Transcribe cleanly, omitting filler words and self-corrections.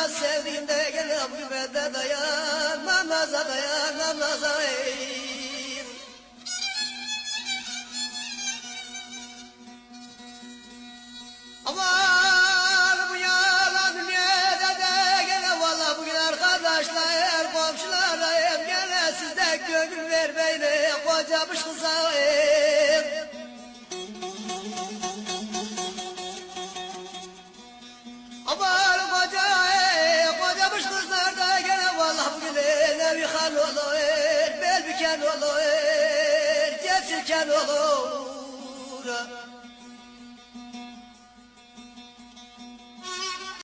dayanmaz sevdiğimde gene bu bende dayanmam naza dayanmam naza aman bu yalan dünyada da gene valla bugün arkadaşlar komşularım gene sizde gönül vermeyle kocamış kızayım aman kocamış kızlar da gene valla bugün evi kan olur bel büken olur gel silken olur